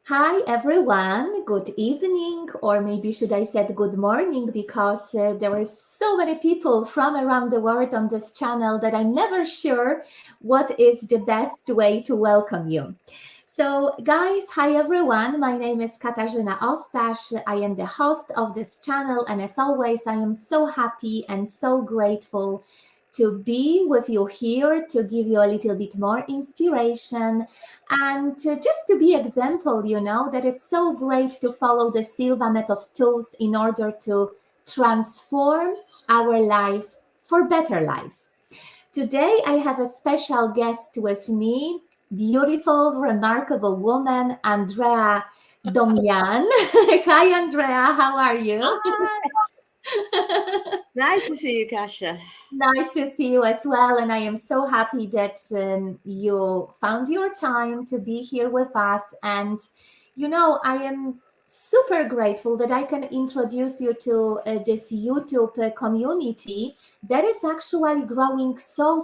Hi everyone, good evening, or maybe should I say good morning, because there are so many people from around the world on this channel that I'm never sure what is the best way to welcome you. So guys, hi everyone, my name is Katarzyna Ostasz. I am the host of this channel, and as always, I am so happy and so grateful to be with you here to give you a little bit more inspiration and just to be example, that it's so great to follow the Silva method tools in order to transform our life for better life. Today, I have a special guest with me, beautiful, remarkable woman, Andrea Domjan. Hi, Andrea. How are you? Hi. Nice to see you, Kasia. Nice to see you as well. And I am so happy that you found your time to be here with us. And, I am super grateful that I can introduce you to this YouTube community that is actually growing so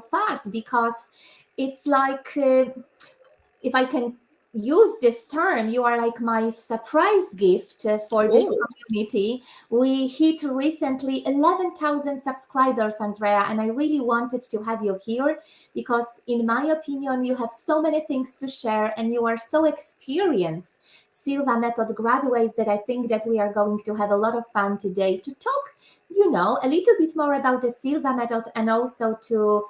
fast, because it's like, if I can use this term, you are like my surprise gift for this Oh, community. We hit recently 11,000 subscribers, Andrea, and I really wanted to have you here because, in my opinion, you have so many things to share and you are so experienced Silva method graduates that I think that we are going to have a lot of fun today to talk, a little bit more about the Silva method, and also to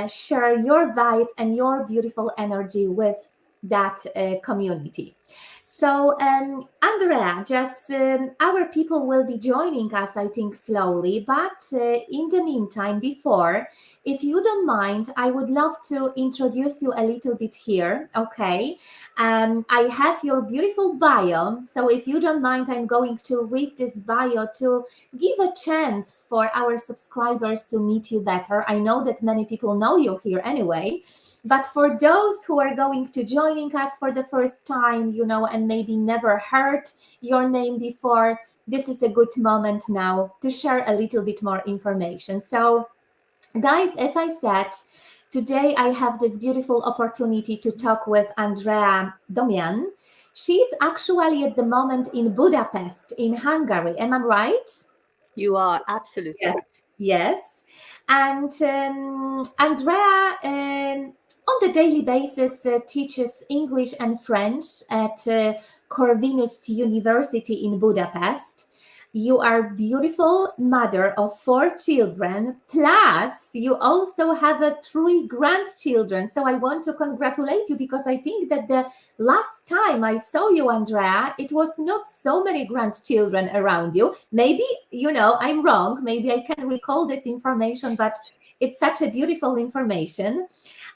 share your vibe and your beautiful energy with that community. So, Andrea, just our people will be joining us, I think, slowly. But in the meantime, before, if you don't mind, I would love to introduce you a little bit here. Okay. I have your beautiful bio. So, if you don't mind, I'm going to read this bio to give a chance for our subscribers to meet you better. I know that many people know you here anyway. But for those who are going to joining us for the first time, and maybe never heard your name before, this is a good moment now to share a little bit more information. So, guys, as I said, today I have this beautiful opportunity to talk with Andrea Domján. She's actually at the moment in Budapest, in Hungary. Am I right? you are absolutely Yes. right. Yes. And Andrea, on the daily basis, teaches English and French at Corvinus University in Budapest. You are beautiful mother of 4 children, plus you also have three grandchildren. So I want to congratulate you, because I think that the last time I saw you, Andrea, it was not so many grandchildren around you. Maybe, I'm wrong. Maybe I can recall this information, but it's such a beautiful information.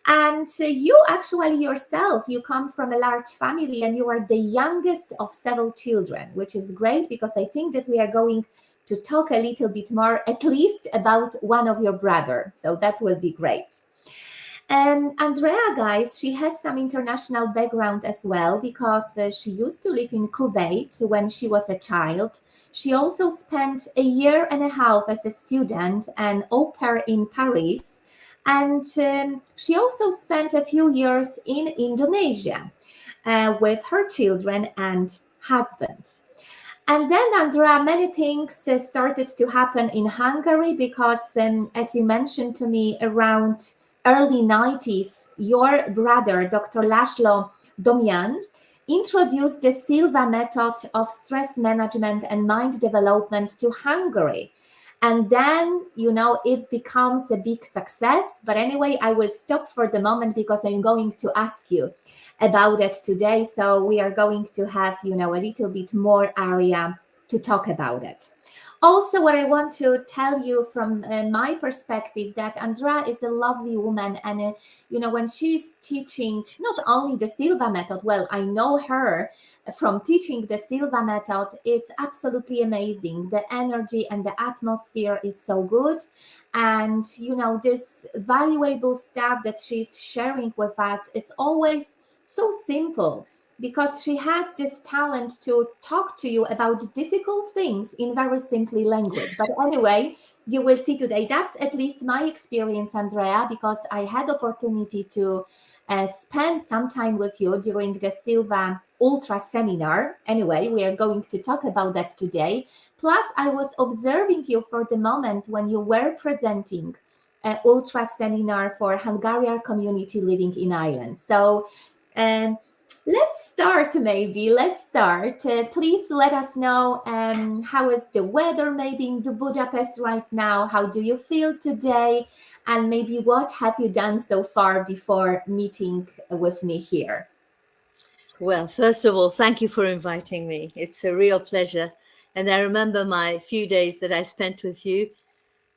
And you actually yourself, you come from a large family and you are the youngest of several children, which is great, because I think that we are going to talk a little bit more, at least about one of your brother. So that will be great. And Andrea, guys, she has some international background as well, because she used to live in Kuwait when she was a child. She also spent a year and a half as a student and au pair in Paris. And she also spent a few years in Indonesia with her children and husband. And then, Andrea, many things started to happen in Hungary, because, as you mentioned to me, around early 90s, your brother, Dr. László Domján, introduced the Silva method of stress management and mind development to Hungary. And then, it becomes a big success. But anyway, I will stop for the moment because I'm going to ask you about it today. So we are going to have, a little bit more area to talk about it. Also, what I want to tell you from my perspective, that Andrea is a lovely woman. And, when she's teaching not only the Silva method, well, I know her from teaching the Silva method, it's absolutely amazing. The energy and the atmosphere is so good. And, this valuable stuff that she's sharing with us is always so simple, because she has this talent to talk to you about difficult things in very simply language. But anyway, you will see today. That's at least my experience, Andrea, because I had opportunity to spend some time with you during the Silva Ultra Seminar. Anyway, we are going to talk about that today. Plus, I was observing you for the moment when you were presenting an Ultra Seminar for Hungarian community living in Ireland. So, let's start maybe. Let's start. Please let us know how is the weather maybe in the Budapest right now? How do you feel today? And maybe what have you done so far before meeting with me here? Well, first of all, thank you for inviting me. It's a real pleasure. And I remember my few days that I spent with you.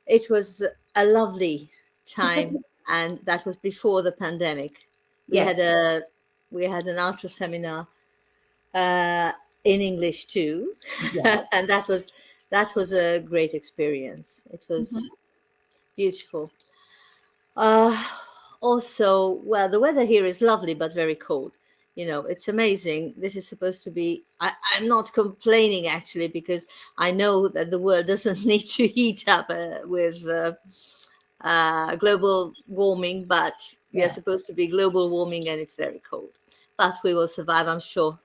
It was a lovely time, and that was before the pandemic. We Yes. had an ultra seminar in English too, Yes. and that was a great experience. It was beautiful. Also, well, the weather here is lovely, but very cold. It's amazing. This is supposed to be, I'm not complaining actually, because I know that the world doesn't need to heat up with global warming, but we are supposed to be global warming and it's very cold. But we will survive, I'm sure.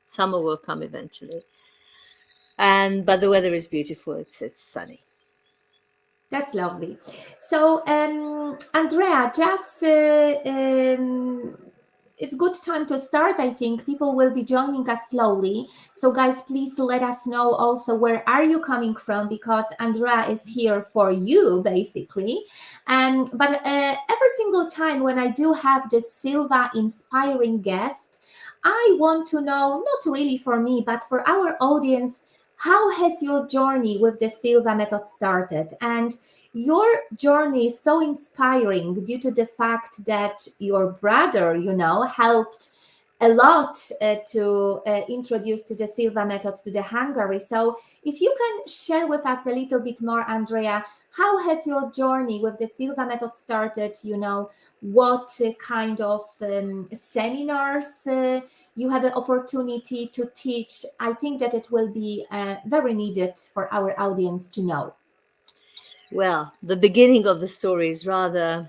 Summer will come eventually. But the weather is beautiful. It's sunny. That's lovely. So, Andrea, just it's good time to start. I think people will be joining us slowly. So, guys, please let us know also where are you coming from, because Andrea is here for you, basically. But every single time when I do have the Silva inspiring guest, I want to know, not really for me, but for our audience, how has your journey with the Silva method started? And your journey is so inspiring due to the fact that your brother, helped a lot to introduce the Silva method to the Hungary. So if you can share with us a little bit more, Andrea, how has your journey with the Silva method started? What kind of seminars you had the opportunity to teach? I think that it will be very needed for our audience to know. Well, the beginning of the story is rather,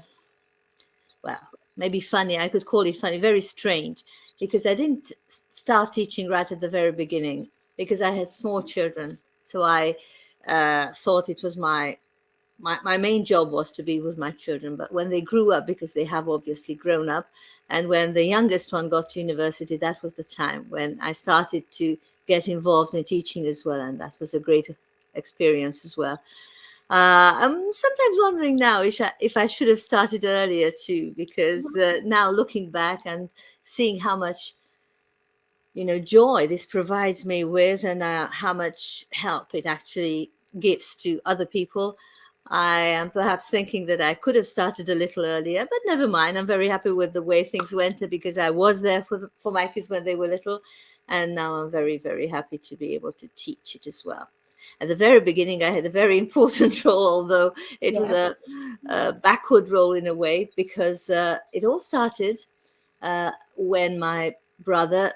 well, maybe funny. I could call it funny, very strange, because I didn't start teaching right at the very beginning because I had small children. So I thought it was my main job was to be with my children. But when they grew up, because they have obviously grown up, and when the youngest one got to university, that was the time when I started to get involved in teaching as well. And that was a great experience as well. I'm sometimes wondering now if I should have started earlier too, because now looking back and seeing how much joy this provides me with, and how much help it actually gives to other people, I am perhaps thinking that I could have started a little earlier, but never mind. I'm very happy with the way things went, because I was there for my kids when they were little, and now I'm very, very happy to be able to teach it as well. At the very beginning, I had a very important role, although it was a backward role in a way, because it all started when my brother,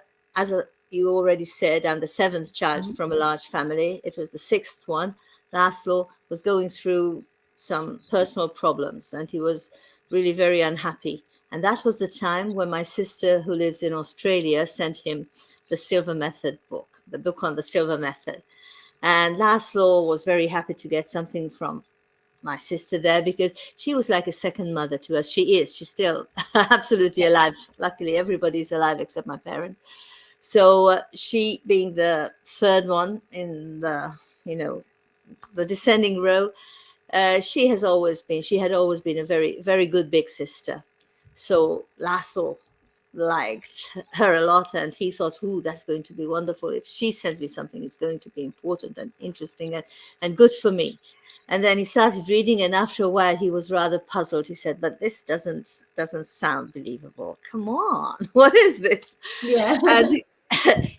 you already said, I'm the seventh child from a large family. It was the sixth one. László was going through some personal problems, and he was really very unhappy. And that was the time when my sister, who lives in Australia, sent him the Silva Method book, the book on the Silva Method. And László was very happy to get something from my sister there, because she was like a second mother to us. She's still absolutely alive. Luckily, everybody's alive except my parents. So she, being the third one in the descending row, she had always been a very, very good big sister. So László liked her a lot, and he thought, "Ooh, that's going to be wonderful. If she sends me something, it's going to be important and interesting and good for me." And then he started reading, and after a while he was rather puzzled. He said, "But this doesn't sound believable. Come on, what is this?" Yeah. And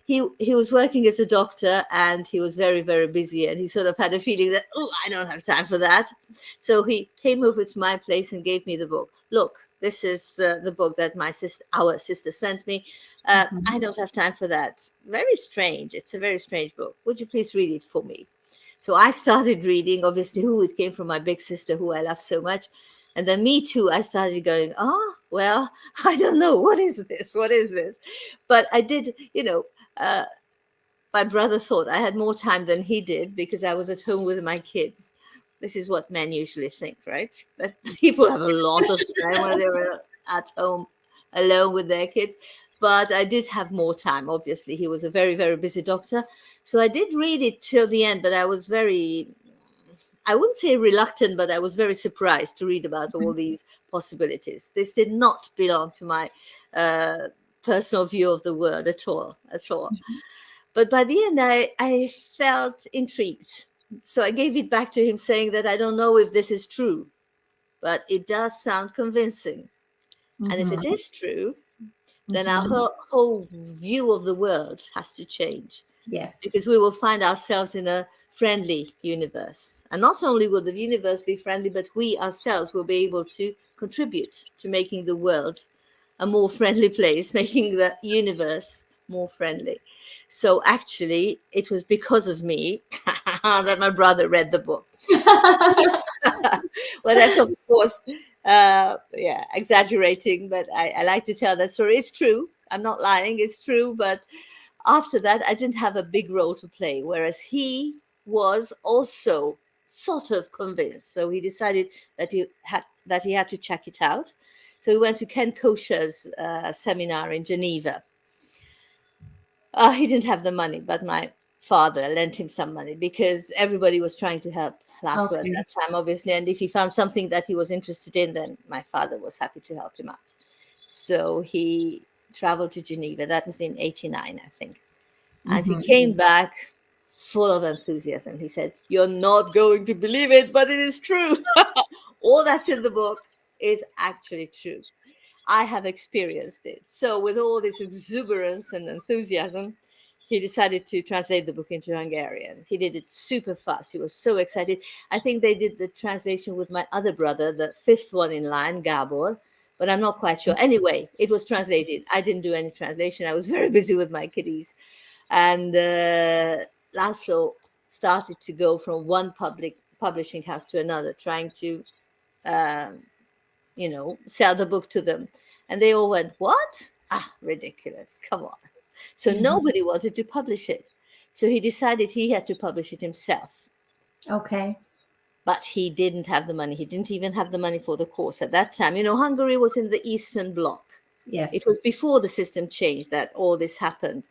he was working as a doctor, and he was very, very busy, and he sort of had a feeling that, "Oh, I don't have time for that." So he came over to my place and gave me the book. "Look, this is the book that our sister sent me. I don't have time for that. Very strange. It's a very strange book. Would you please read it for me?" So I started reading. Obviously, it came from my big sister, who I love so much. And then me too, I started going, oh, well, I don't know. What is this? What is this? But I did, my brother thought I had more time than he did because I was at home with my kids. This is what men usually think, right? That people have a lot of time when they're at home alone with their kids. But I did have more time, obviously. He was a very, very busy doctor. So I did read it till the end, but I was I wouldn't say reluctant, but I was very surprised to read about all these possibilities. This did not belong to my personal view of the world at all, at all. But by the end, I felt intrigued. So I gave it back to him saying that I don't know if this is true, but it does sound convincing. And if it is true, then our whole view of the world has to change. Yes. Because we will find ourselves in a friendly universe. And not only will the universe be friendly, but we ourselves will be able to contribute to making the world a more friendly place, making the universe more friendly. So actually, it was because of me that my brother read the book. Well, that's of course, exaggerating, but I like to tell that story. It's true. I'm not lying. It's true. But after that, I didn't have a big role to play, whereas he was also sort of convinced. So he decided that he had to check it out. So he went to Ken Kosher's seminar in Geneva. He didn't have the money, but my father lent him some money because everybody was trying to help László at that time, obviously. And if he found something that he was interested in, then my father was happy to help him out. So he traveled to Geneva. That was in 1989, I think. And he came back full of enthusiasm. He said, "You're not going to believe it, but it is true." All that's in the book is actually true. I have experienced it. So with all this exuberance and enthusiasm, he decided to translate the book into Hungarian. He did it super fast. He was so excited. I think they did the translation with my other brother, the fifth one in line, Gabor, but I'm not quite sure. Anyway, it was translated. I didn't do any translation. I was very busy with my kiddies. And László started to go from one publishing house to another, trying to sell the book to them. And they all went, "What? Ah, ridiculous. Come on." So nobody wanted to publish it. So he decided he had to publish it himself. Okay. But he didn't have the money. He didn't even have the money for the course at that time. Hungary was in the Eastern Bloc. Yes. It was before the system changed that all this happened.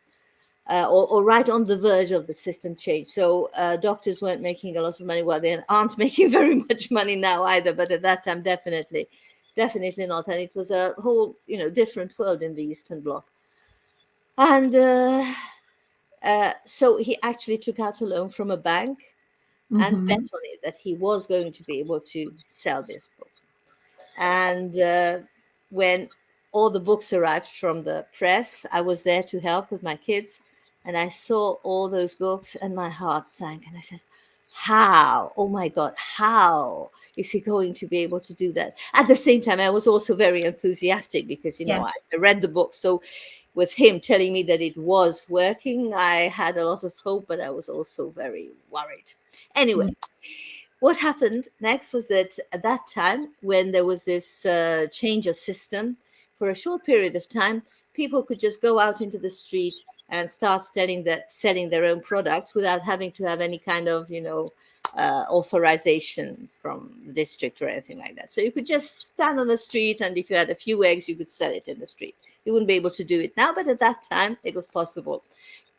Or right on the verge of the system change. So doctors weren't making a lot of money. Well, they aren't making very much money now either, but at that time, definitely not. And it was a whole, different world in the Eastern Bloc. And so he actually took out a loan from a bank and bet on it that he was going to be able to sell this book. And when all the books arrived from the press, I was there to help with my kids. And I saw all those books and my heart sank. And I said, how? Oh my God, how is he going to be able to do that? At the same time, I was also very enthusiastic because, I read the book. So with him telling me that it was working, I had a lot of hope, but I was also very worried. Anyway, what happened next was that at that time, when there was this change of system, for a short period of time, people could just go out into the street and start selling their own products without having to have any kind of, authorization from the district or anything like that. So you could just stand on the street, and if you had a few eggs, you could sell it in the street. You wouldn't be able to do it now, but at that time, it was possible.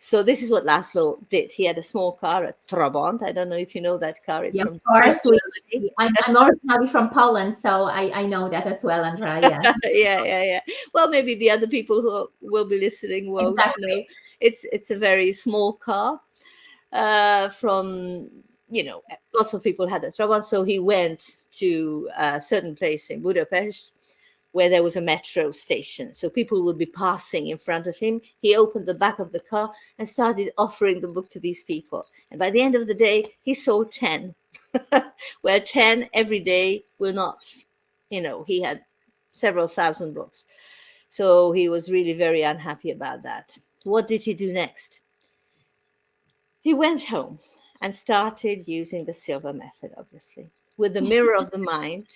So this is what László did. He had a small car, a Trabant. I don't know if you know that car. It's from Germany. I'm originally from Poland, so I know that as well, Andrea. Yeah. Well, maybe the other people who will be listening won't know. It's a very small car. From lots of people had a Trabant. So he went to a certain place in Budapest where there was a metro station. So people would be passing in front of him. He opened the back of the car and started offering the book to these people. And by the end of the day, he sold 10. Well, 10 every day will not, he had several thousand books. So he was really very unhappy about that. What did he do next? He went home and started using the Silva method, obviously. With the mirror of the mind,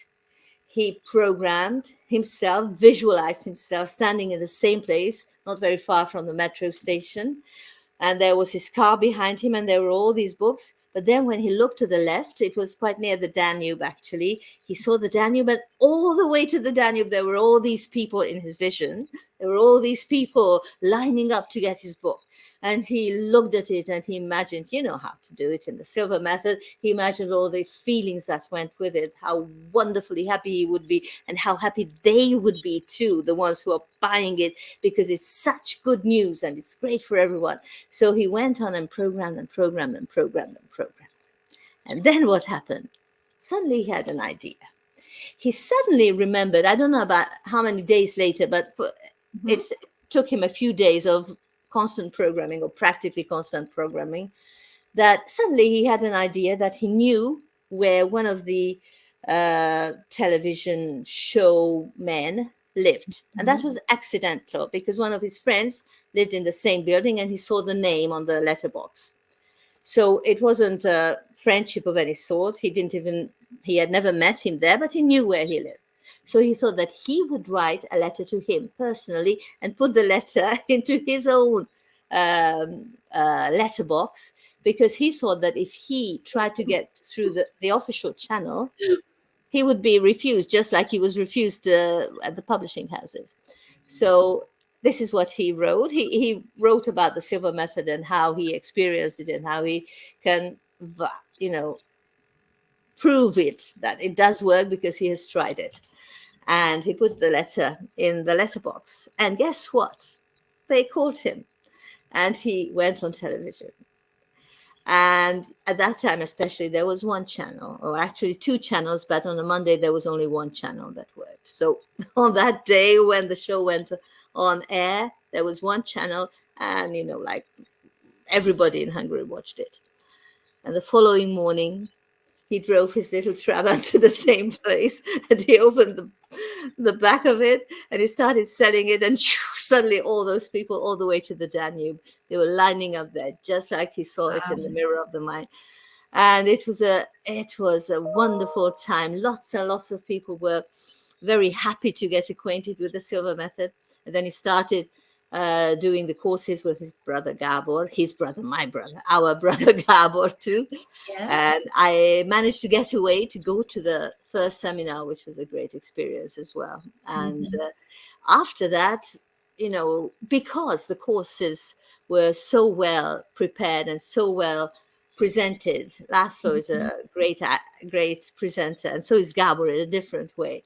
he programmed himself, visualized himself standing in the same place, not very far from the metro station. And there was his car behind him, and there were all these books. But then when he looked to the left, it was quite near the Danube, actually. He saw the Danube, and all the way to the Danube, there were all these people in his vision. There were all these people lining up to get his book. And he looked at it and he imagined, you know how to do it in the Silva method. He imagined all the feelings that went with it, how wonderfully happy he would be, and how happy they would be too, the ones who are buying it, because it's such good news and it's great for everyone. So he went on and programmed and programmed and programmed and programmed. And then what happened? Suddenly he had an idea. He suddenly remembered, I don't know about how many days later, but it took him a few days of constant programming, or practically constant programming, that suddenly he had an idea that he knew where one of the television show men lived. And that was accidental, because one of his friends lived in the same building and he saw the name on the letterbox. So it wasn't a friendship of any sort. He had never met him there, but he knew where he lived. So he thought that he would write a letter to him personally and put the letter into his own letterbox, because he thought that if he tried to get through the official channel, he would be refused, just like he was refused at the publishing houses. So this is what he wrote. He wrote about the Silva method and how he experienced it and how he can, prove it, that it does work, because he has tried it. And he put the letter in the letterbox. And guess what? They called him. And he went on television. And at that time, especially, there was one channel, or actually two channels, but on a Monday, there was only one channel that worked. So on that day when the show went on air, there was one channel, and, like everybody in Hungary watched it. And the following morning, he drove his little Trabant to the same place, and he opened the back of it, and he started selling it, and suddenly all those people all the way to the Danube, they were lining up there, just like he saw it in the mirror of the mind. And it was a wonderful time. Lots and lots of people were very happy to get acquainted with the Silva method. And then he started doing the courses with his brother Gabor, my brother, our brother Gabor too. Yeah. And I managed to get away to go to the first seminar, which was a great experience as well. And after that, because the courses were so well prepared and so well presented, László is a great presenter, and so is Gabor in a different way.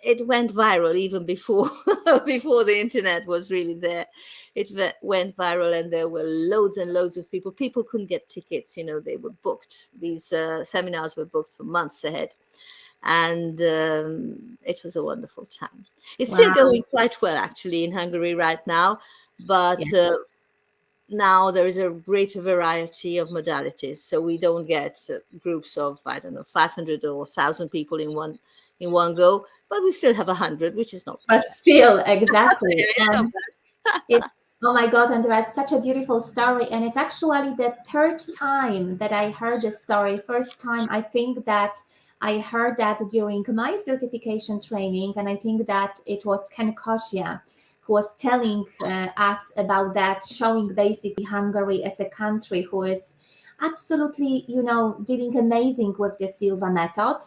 It went viral even before the internet was really there. It went viral, and there were loads and loads of people. People couldn't get tickets. They were booked. These seminars were booked for months ahead. And it was a wonderful time. It's still going quite well, actually, in Hungary right now. But now there is a greater variety of modalities. So we don't get groups of, 500 or 1,000 people in one go. But we still have 100, which is not bad. But still, exactly. Oh my God, Andrea, it's such a beautiful story. And it's actually the third time that I heard this story. First time, I think that I heard that during my certification training. And I think that it was Ken Kosia who was telling us about that, showing basically Hungary as a country who is absolutely, doing amazing with the Silva method.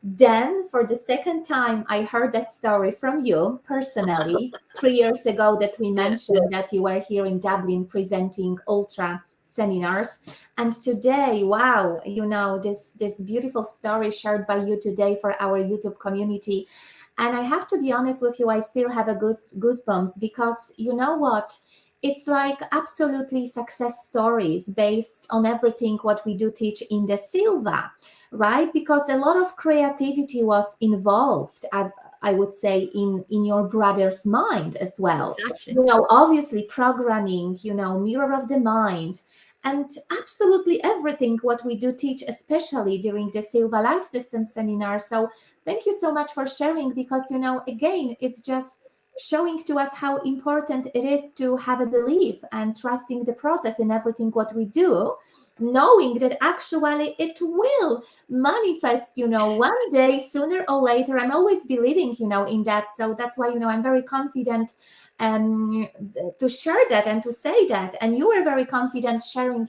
Then for the second time, I heard that story from you personally 3 years ago, that we mentioned that you were here in Dublin presenting ultra seminars. And today, wow, this beautiful story shared by you today for our YouTube community. And I have to be honest with you, I still have a goosebumps, because you know what? It's like absolutely success stories based on everything what we do teach in the Silva, right? Because a lot of creativity was involved, I would say, in your brother's mind as well. Exactly. Obviously programming, mirror of the mind, and absolutely everything what we do teach, especially during the Silva Life Systems seminar. So thank you so much for sharing, because, again, it's just showing to us how important it is to have a belief and trusting the process in everything what we do. knowing that actually it will manifest, one day, sooner or later. I'm always believing, in that. So that's why, I'm very confident to share that and to say that. And you were very confident sharing,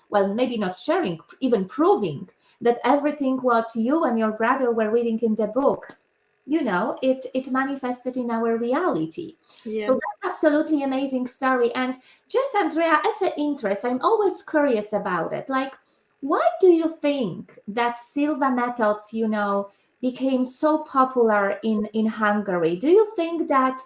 well, maybe not sharing, even proving that everything what you and your brother were reading in the book, it manifested in our reality. Yeah. So that's absolutely amazing story. And just, Andrea, as an interest, I'm always curious about it. Like, why do you think that Silva method, became so popular in Hungary? Do you think that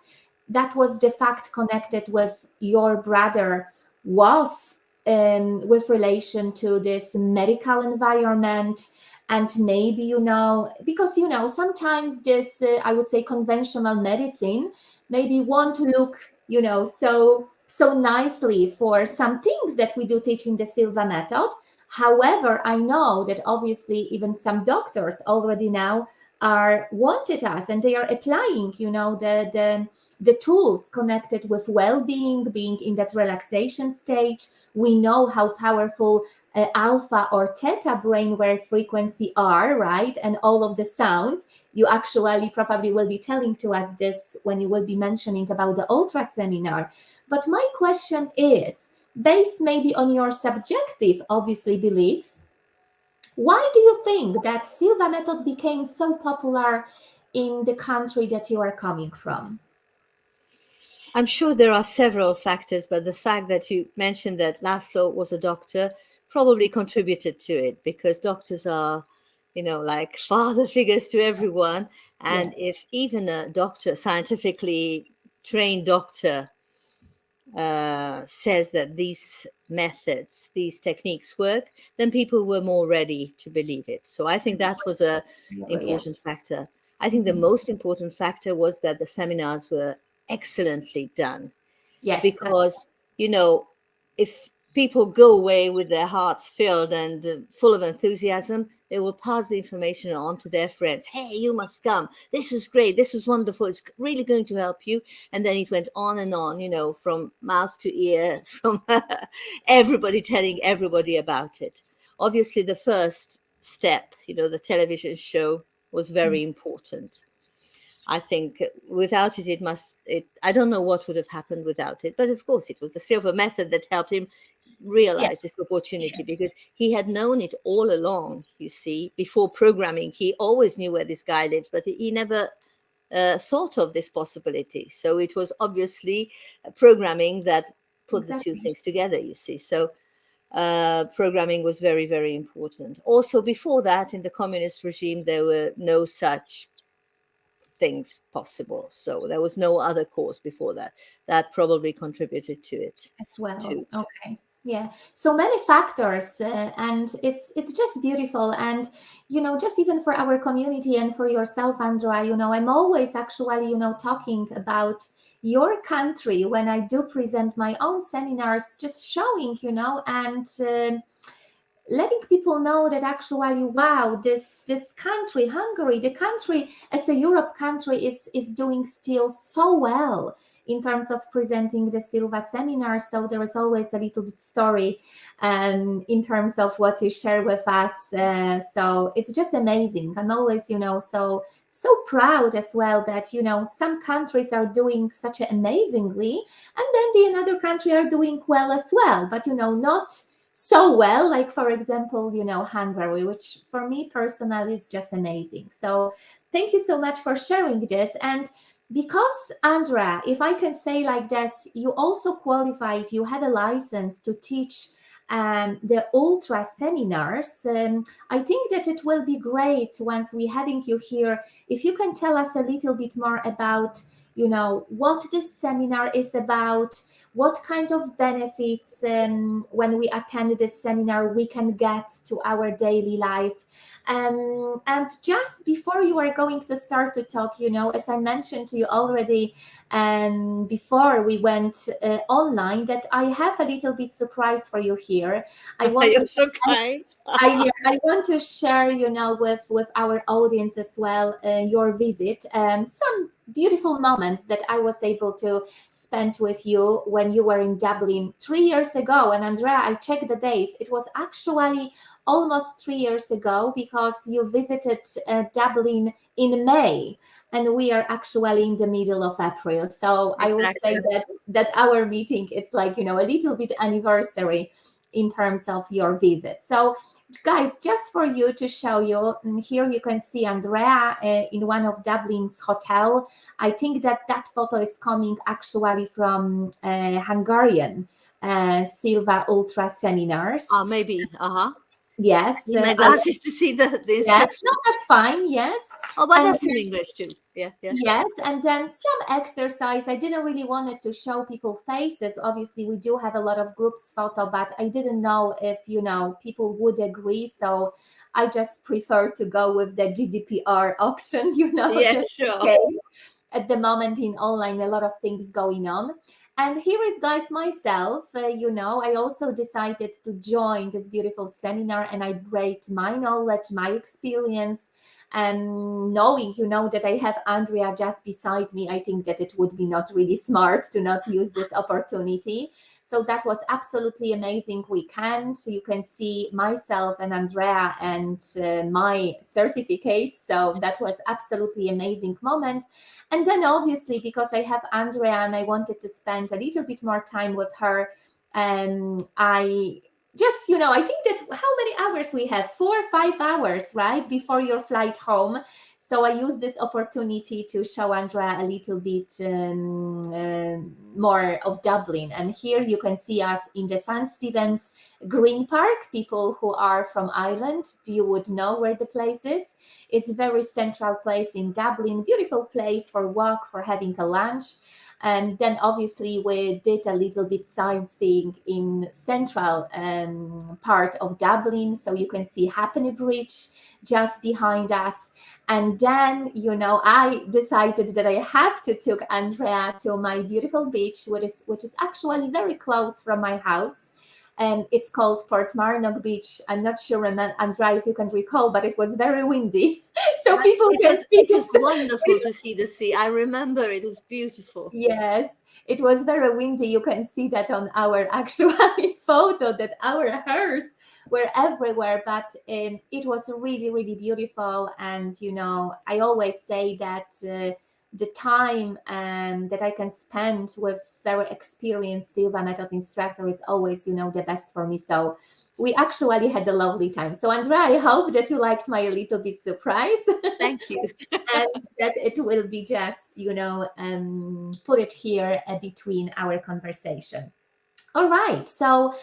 that was the fact connected with your brother was with relation to this medical environment? And maybe, because, sometimes this, I would say, conventional medicine maybe want to look, so nicely for some things that we do teach in the Silva method. However, I know that obviously even some doctors already now are wanted us, and they are applying, the tools connected with well-being, being in that relaxation stage. We know how powerful alpha or theta brainwave frequency are, right? And all of the sounds. You actually probably will be telling to us this when you will be mentioning about the ultra seminar. But my question is, based maybe on your subjective, obviously, beliefs, why do you think that Silva method became so popular in the country that you are coming from? I'm sure there are several factors, but the fact that you mentioned that Laszlo was a doctor probably contributed to it, because doctors are, like father figures to everyone. And if even a doctor, scientifically trained doctor, says that these methods, these techniques work, then people were more ready to believe it. So I think that was a important factor. I think the most important factor was that the seminars were excellently done. Yes. Because, if people go away with their hearts filled and full of enthusiasm, they will pass the information on to their friends. Hey, you must come. This was great. This was wonderful. It's really going to help you. And then it went on and on, from mouth to ear, from everybody telling everybody about it. Obviously, the first step, the television show, was very important. I think without it, I don't know what would have happened without it. But of course, it was the Silva method that helped him realize this opportunity, because he had known it all along. You see, before programming, he always knew where this guy lived, but he never thought of this possibility. So it was obviously programming that put the two things together, you see. So programming was very, very important. Also, before that, in the communist regime, there were no such things possible. So there was no other course before that. That probably contributed to it as well. too. Okay. Yeah. So many factors, and it's just beautiful. And just even for our community and for yourself, Andrea, I'm always actually talking about your country when I do present my own seminars, just showing and letting people know that actually, wow, this country, Hungary, the country as a Europe country is doing still so well in terms of presenting the Silva seminar. So there is always a little bit story in terms of what you share with us. So it's just amazing. I'm always, so proud as well that, some countries are doing such amazingly, and then the another country are doing well as well, but, not so well, like, for example, Hungary, which for me personally is just amazing. So thank you so much for sharing this. And because, Andrea, if I can say like this, you also qualified, you had a license to teach the ultra seminars. I think that it will be great once we're having you here, if you can tell us a little bit more about, what this seminar is about, what kind of benefits when we attend this seminar we can get to our daily life. And just before you are going to start to talk, as I mentioned to you already, before we went online, that I have a little bit surprise for you here. I want You're so kind. I want to share, with our audience as well, your visit. Some beautiful moments that I was able to spend with you when you were in Dublin 3 years ago. And Andrea, I checked the days. It was actually almost 3 years ago, because you visited Dublin in May, and we are actually in the middle of April. So I would say Exactly. that our meeting, it's like, a little bit anniversary in terms of your visit. So guys, just for you to show you, here you can see Andrea in one of Dublin's hotel. I think that photo is coming actually from Hungarian Silva Ultra seminars. Maybe. Yes, I need my glasses to see the yes, inscription. no, that's fine. Yes, Oh, but and that's in English too. Yeah. yes, and then some exercise. I didn't really wanted to show people faces. Obviously, we do have a lot of groups photo, but I didn't know if people would agree. So I just prefer to go with the GDPR option. Yes, Just in sure. case. At the moment in online, a lot of things going on. And here is, guys, myself. I also decided to join this beautiful seminar, and I brought my knowledge, my experience, and knowing that I have Andrea just beside me, I think that it would be not really smart to not use this opportunity. So that was absolutely amazing weekend. You can see myself and Andrea and my certificate. So that was absolutely amazing moment. And then obviously, because I have Andrea and I wanted to spend a little bit more time with her, I just, I think that how many hours we have? 4 or 5 hours, right? Before your flight home. So I use this opportunity to show Andrea a little bit more of Dublin. And here you can see us in the St. Stephen's Green Park. People who are from Ireland, you would know where the place is. It's a very central place in Dublin, beautiful place for walk, for having a lunch. And then obviously we did a little bit sightseeing in central part of Dublin. So you can see Hackney Bridge just behind us. And then, I decided that I have to take Andrea to my beautiful beach, which is actually very close from my house. And it's called Portmarnock Beach. I'm not sure, Andrea, if you can recall, but it was very windy. So But people it was wonderful to see the sea. I remember it was beautiful. Yes, it was very windy. You can see that on our actual photo, that our hairs were everywhere, but it was really, really beautiful. And, I always say that the time that I can spend with very experienced Silva Method Instructor is always, the best for me. So we actually had a lovely time. So Andrea, I hope that you liked my little bit surprise. Thank you. And that it will be just, put it here between our conversation. All right. So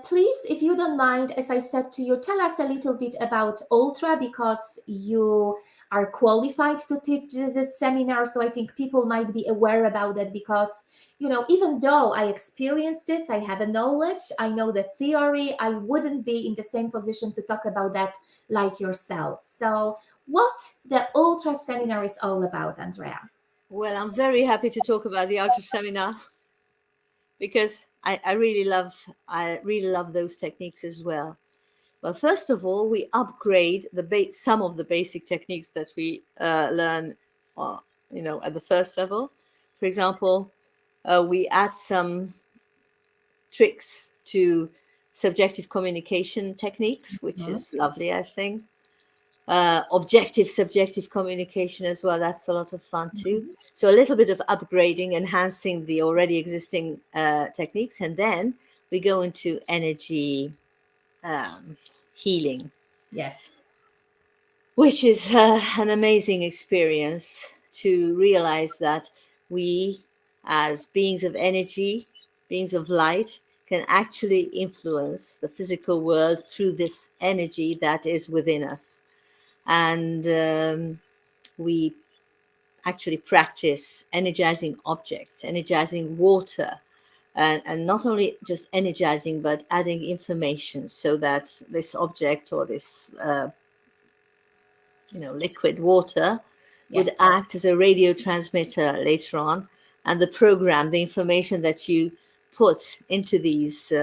please, if you don't mind, as I said to you, tell us a little bit about Ultra, because you are qualified to teach this seminar. So I think people might be aware about it, because, even though I experienced this, I have a knowledge, I know the theory, I wouldn't be in the same position to talk about that like yourself. So what the Ultra seminar is all about, Andrea? Well, I'm very happy to talk about the Ultra Seminar because I really love those techniques as well. Well, first of all, we upgrade some of the basic techniques that we learn, at the first level. For example, we add some tricks to subjective communication techniques, which is lovely, I think. Objective subjective communication as well, that's a lot of fun too. So a little bit of upgrading, enhancing the already existing techniques, and then we go into energy healing, Yes. which is an amazing experience to realize that we, as beings of energy, beings of light, can actually influence the physical world through this energy that is within us. And we actually practice energizing objects, energizing water, and not only just energizing, but adding information so that this object or this liquid water would act as a radio transmitter later on, and the information that you put into these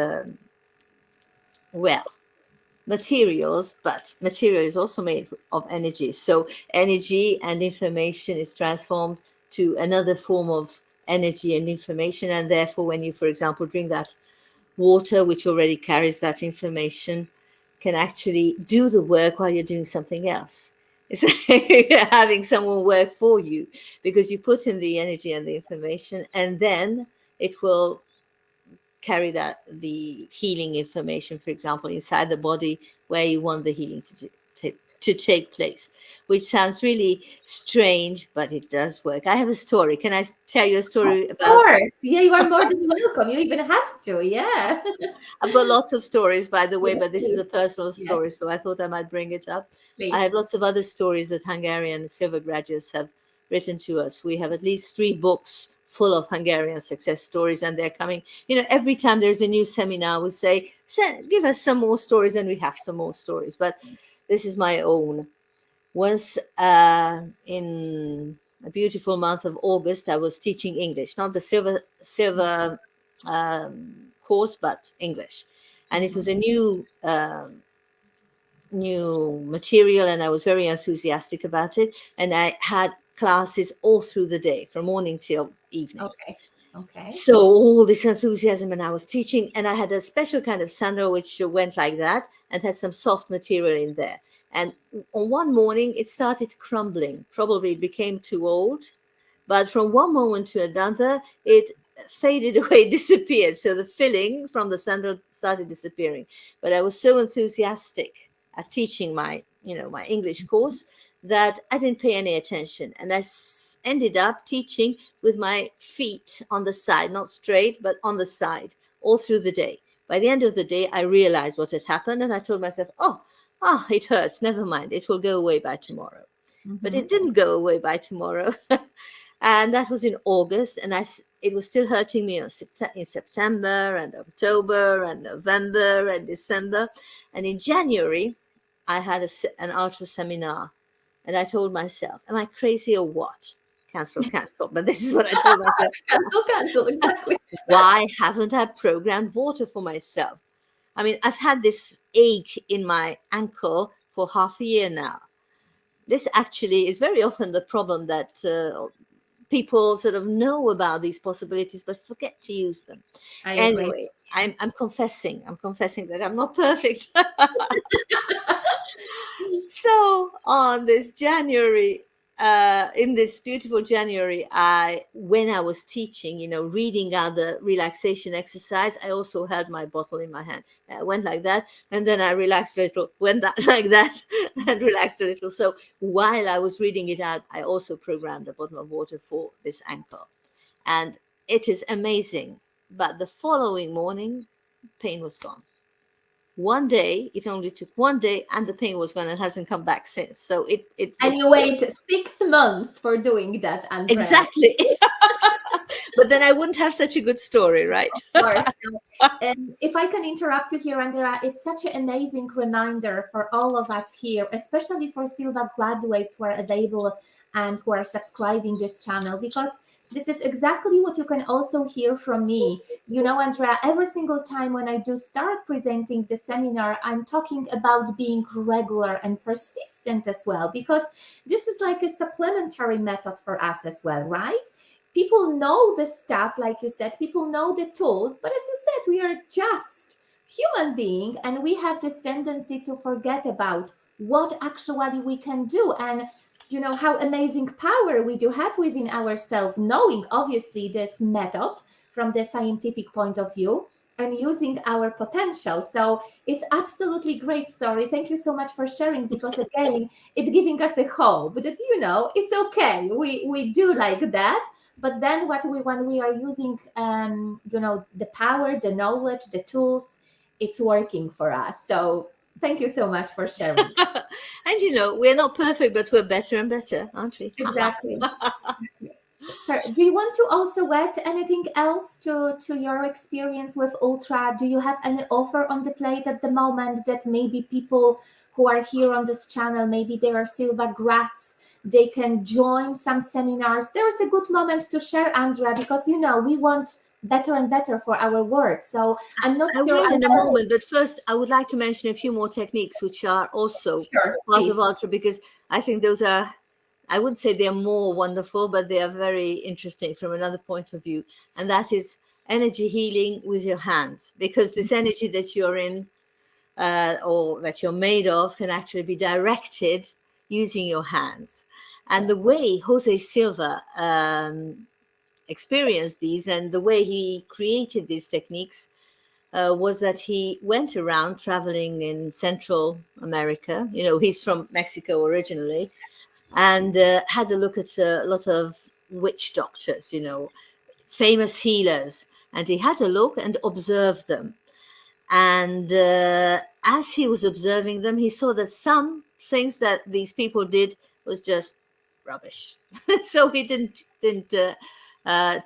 materials, but material is also made of energy. So energy and information is transformed to another form of energy and information. And therefore, when you, for example, drink that water, which already carries that information, can actually do the work while you're doing something else. It's like having someone work for you, because you put in the energy and the information, and then it will carry the healing information, for example, inside the body where you want the healing to take place, which sounds really strange, but it does work. I have a story. Can I tell you a story Of about? course. Yeah, you are more than welcome. You even have to. Yeah. I've got lots of stories, by the way, Yes, but this is please. a personal Yes, story, so I thought I might bring it up. I please. have lots of other stories that Hungarian Silva graduates have written to us. We have at least 3 books full of Hungarian success stories, and they're coming. Every time there's a new seminar, we say, give us some more stories, and we have some more stories. But this is my own. Once in a beautiful month of August, I was teaching English, not the Silva course, but English. And it was a new material, and I was very enthusiastic about it. And I had classes all through the day, from morning till evening. Okay. Okay. So all this enthusiasm, and I was teaching, and I had a special kind of sandal which went like that and had some soft material in there. And on one morning, it started crumbling. Probably it became too old, but from one moment to another, it faded away, disappeared. So the filling from the sandal started disappearing. But I was so enthusiastic at teaching my English course that I didn't pay any attention. And I ended up teaching with my feet on the side, not straight, but on the side, all through the day. By the end of the day, I realized what had happened, and I told myself, it hurts. Never mind. It will go away by tomorrow. But it didn't go away by tomorrow. And that was in August, and it was still hurting me in September and October and November and December. And in January, I had an ultra seminar, and I told myself, am I crazy or what? Cancel. But this is what I told myself. Cancel, exactly. Why haven't I programmed water for myself? I mean, I've had this ache in my ankle for half a year now. This actually is very often the problem, that people sort of know about these possibilities but forget to use them. I agree. Anyway, I'm confessing that I'm not perfect. So on this January, in this beautiful January, when I was teaching, reading out the relaxation exercise, I also held my bottle in my hand. I went like that, and then I relaxed a little, went that like that, and relaxed a little. So while I was reading it out, I also programmed a bottle of water for this ankle. And it is amazing. But the following morning, pain was gone. One day, it only took one day, and the pain was gone and hasn't come back since. So it And was you wait 6 months for doing that, Andrea. exactly. But then I wouldn't have such a good story, right? Of course. If I can interrupt you here, Andrea, it's such an amazing reminder for all of us here, especially for Silva graduates who are available and who are subscribing this channel, because this is exactly what you can also hear from me. Andrea, every single time when I do start presenting the seminar, I'm talking about being regular and persistent as well, because this is like a supplementary method for us as well, right? People know the stuff, like you said, people know the tools, but as you said, we are just human beings, and we have this tendency to forget about what actually we can do, and how amazing power we do have within ourselves, knowing obviously this method from the scientific point of view and using our potential. So it's absolutely great story. Thank you so much for sharing, because again, it's giving us a hope that it's okay. We do like that. But then when we are using the power, the knowledge, the tools, it's working for us. So thank you so much for sharing. And we're not perfect, but we're better and better, aren't we? Exactly. Do you want to also add anything else to your experience with Ultra? Do you have any offer on the plate at the moment that maybe people who are here on this channel, maybe they are Silva grads, they can join some seminars? There is a good moment to share, Andrea, because we want better and better for our work. So I'm not I sure. will in a moment, but first I would like to mention a few more techniques which are also Sure, part please. of Ultra, because I think those are I wouldn't say they're more wonderful, but they are very interesting from another point of view. And that is energy healing with your hands, because this energy that you're in or that you're made of can actually be directed using your hands. And the way Jose Silva experienced these and the way he created these techniques was that he went around traveling in Central America. You know, he's from Mexico originally, and had a look at a lot of witch doctors, you know, famous healers. And he had a look and observed them. And as he was observing them, he saw that some things that these people did was just rubbish. So he didn't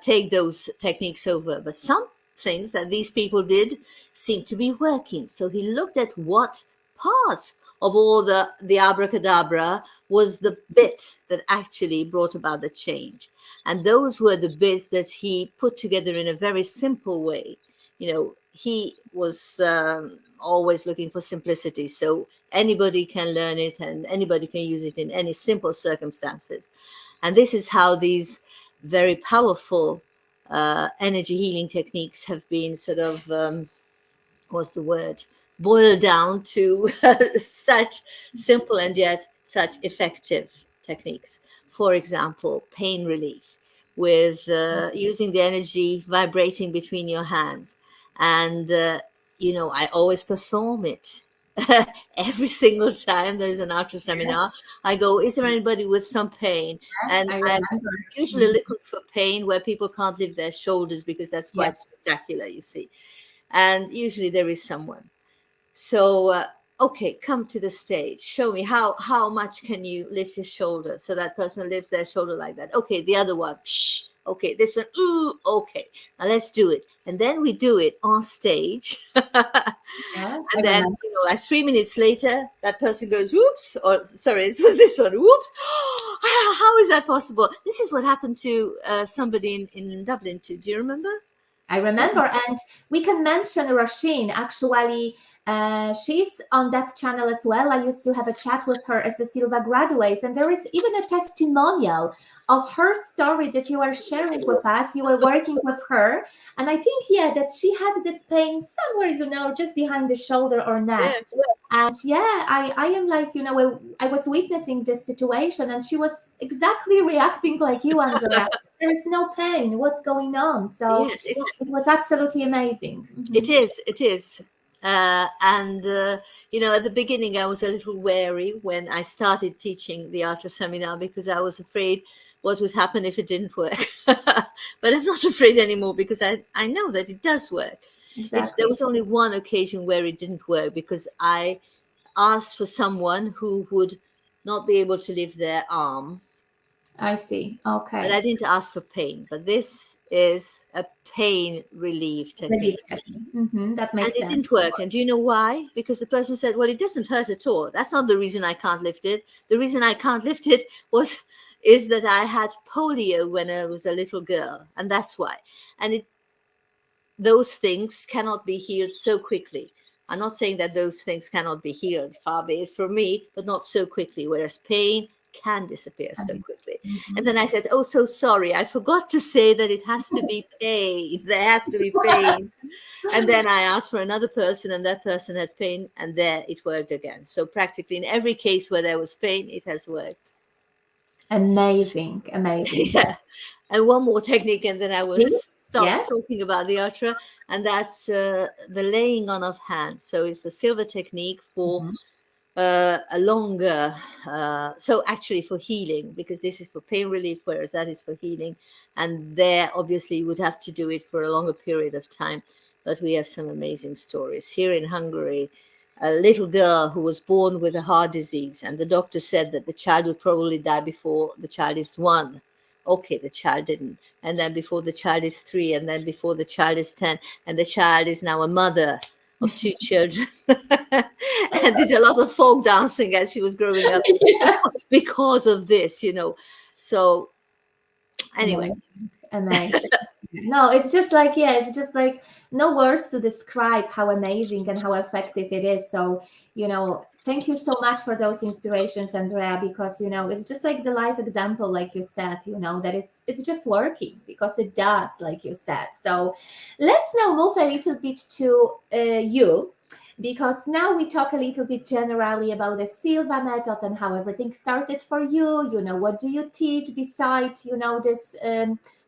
take those techniques over. But some things that these people did seemed to be working. So he looked at what part of all the abracadabra was the bit that actually brought about the change. And those were the bits that he put together in a very simple way. You know, he was always looking for simplicity. So anybody can learn it and anybody can use it in any simple circumstances. And this is how these very powerful energy healing techniques have been sort of, what's the word, boiled down to such simple and yet such effective techniques. For example, pain relief with using the energy vibrating between your hands. And, you know, I always perform it. Every single time there's an ultra seminar, I go, is there anybody with some pain? And I'm usually looking for pain where people can't lift their shoulders, because that's quite spectacular, you see. And usually there is someone. So, okay, come to the stage. Show me how much can you lift your shoulder? So that person lifts their shoulder like that. Okay, the other one. Psh, okay, this one. Ooh, okay, now let's do it. And then we do it on stage. And then, you know, like 3 minutes later, that person goes, whoops, or sorry, it was this one, whoops. How is that possible? This is what happened to somebody in Dublin too. Do you remember? I remember, and we can mention Rasheen. Actually, she's on that channel as well. I used to have a chat with her as a Silva graduate, and there is even a testimonial of her story that you are sharing with us. You were working with her, and I think, that she had this pain somewhere, you know, just behind the shoulder or neck. Yeah. And I am like, you know, I was witnessing this situation, and she was exactly reacting like you, Andrea. There is no pain. What's going on? So it was absolutely amazing. It is. And, you know, at the beginning, I was a little wary when I started teaching the ultra seminar, because I was afraid what would happen if it didn't work. But I'm not afraid anymore, because I know that it does work. Exactly. There was only one occasion where it didn't work, because I asked for someone who would not be able to lift their arm. I see. Okay. But I didn't ask for pain. But this is a pain relief technique. That makes sense. And it didn't work. And do you know why? Because the person said, well, it doesn't hurt at all. That's not the reason I can't lift it. The reason I can't lift it is that I had polio when I was a little girl. And that's why. And those things cannot be healed so quickly. I'm not saying that those things cannot be healed, far be it from me, but not so quickly, whereas pain can disappear so quickly. And then I said, oh, so sorry, I forgot to say that it has to be pain. There has to be pain. And then I asked for another person, and that person had pain, and there it worked again. So practically in every case where there was pain, it has worked. Amazing. Yeah. And one more technique, and then I will stop talking about the ultra, and that's the laying on of hands. So it's the Silva technique for a longer, so actually for healing, because this is for pain relief, whereas that is for healing. And there, obviously, you would have to do it for a longer period of time. But we have some amazing stories. Here in Hungary, a little girl who was born with a heart disease, and the doctor said that the child would probably die before the child is 1. Okay, the child didn't. And then before the child is 3, and then before the child is 10, and the child is now a mother of 2 children and did a lot of folk dancing as she was growing up because of this, you know. So anyway. Amazing. No, it's just like, yeah, it's just like no words to describe how amazing and how effective it is. So, thank you so much for those inspirations, Andrea, because, it's just like the life example, like you said, that it's just working because it does, like you said. So let's now move a little bit to you, because now we talk a little bit generally about the Silva method and how everything started for you. What do you teach besides, this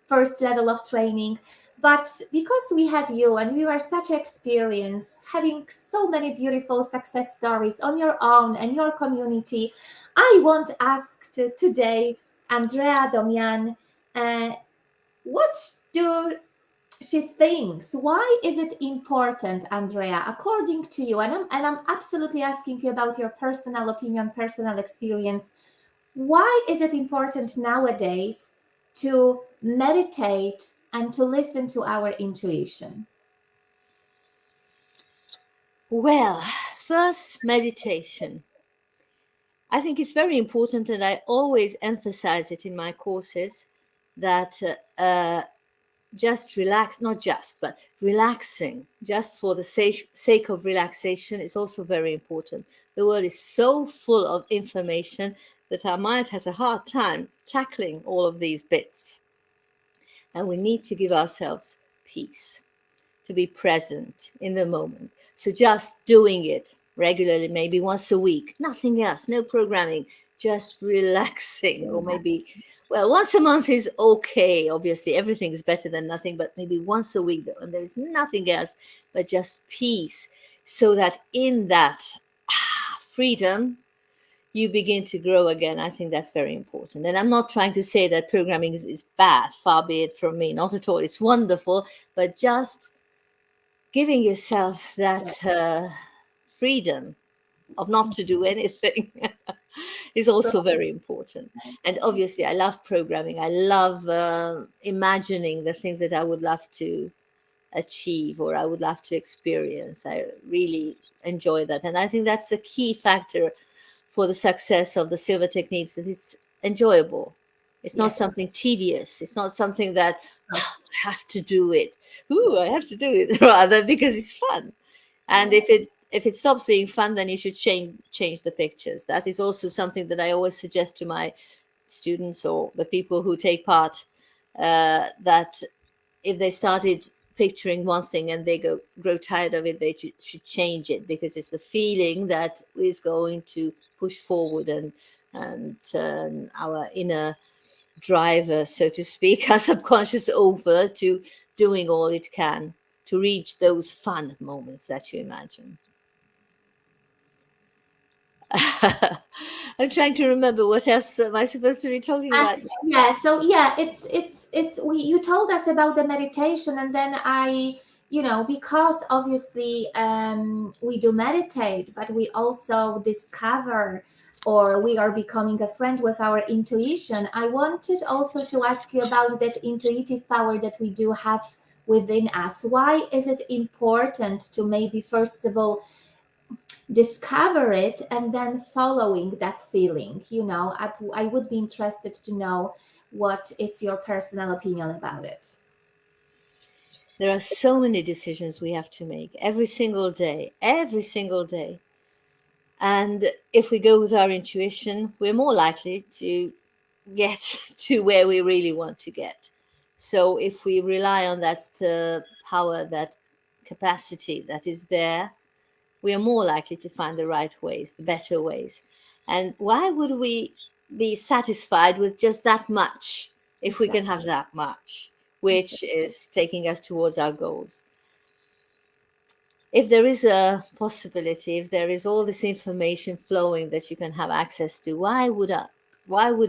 first level of training? But because we have you and you are such experience, having so many beautiful success stories on your own and your community, I want to ask today, Andrea Domján, what do she thinks? Why is it important, Andrea, according to you? And I'm absolutely asking you about your personal opinion, personal experience. Why is it important nowadays to meditate and to listen to our intuition? Well, first, meditation. I think it's very important, and I always emphasize it in my courses, that just relax, not just, but relaxing, just for the sake of relaxation, is also very important. The world is so full of information that our mind has a hard time tackling all of these bits. And we need to give ourselves peace, to be present in the moment. So just doing it regularly, maybe once a week, nothing else, no programming, just relaxing. Or maybe, well, once a month is okay. Obviously, everything's better than nothing, but maybe once a week, and there's nothing else but just peace. So that in that freedom, you begin to grow again. I think that's very important. And I'm not trying to say that programming is bad, far be it from me, not at all. It's wonderful, but just giving yourself that freedom of not to do anything is also very important. And obviously, I love programming. I love imagining the things that I would love to achieve or I would love to experience. I really enjoy that. And I think that's the key factor for the success of the Silva techniques, that it's enjoyable. It's not something tedious. It's not something that I have to do it. Ooh, I have to do it, rather because it's fun. And if it stops being fun, then you should change the pictures. That is also something that I always suggest to my students or the people who take part, that if they started picturing one thing and they grow tired of it, they should change it, because it's the feeling that is going to push forward and turn our inner driver, so to speak, our subconscious, over to doing all it can to reach those fun moments that you imagine. I'm trying to remember what else am I supposed to be talking about. You told us about the meditation, and then because obviously we do meditate, but we also discover, or we are becoming a friend with our intuition. I wanted also to ask you about that intuitive power that we do have within us. Why is it important to maybe first of all discover it and then following that feeling? I would be interested to know what is your personal opinion about it. There are so many decisions we have to make every single day. And if we go with our intuition, we're more likely to get to where we really want to get. So if we rely on that power, that capacity that is there, we are more likely to find the right ways, the better ways. And why would we be satisfied with just that much if we can have that much, which is taking us towards our goals? If there is a possibility, if there is all this information flowing that you can have access to, why would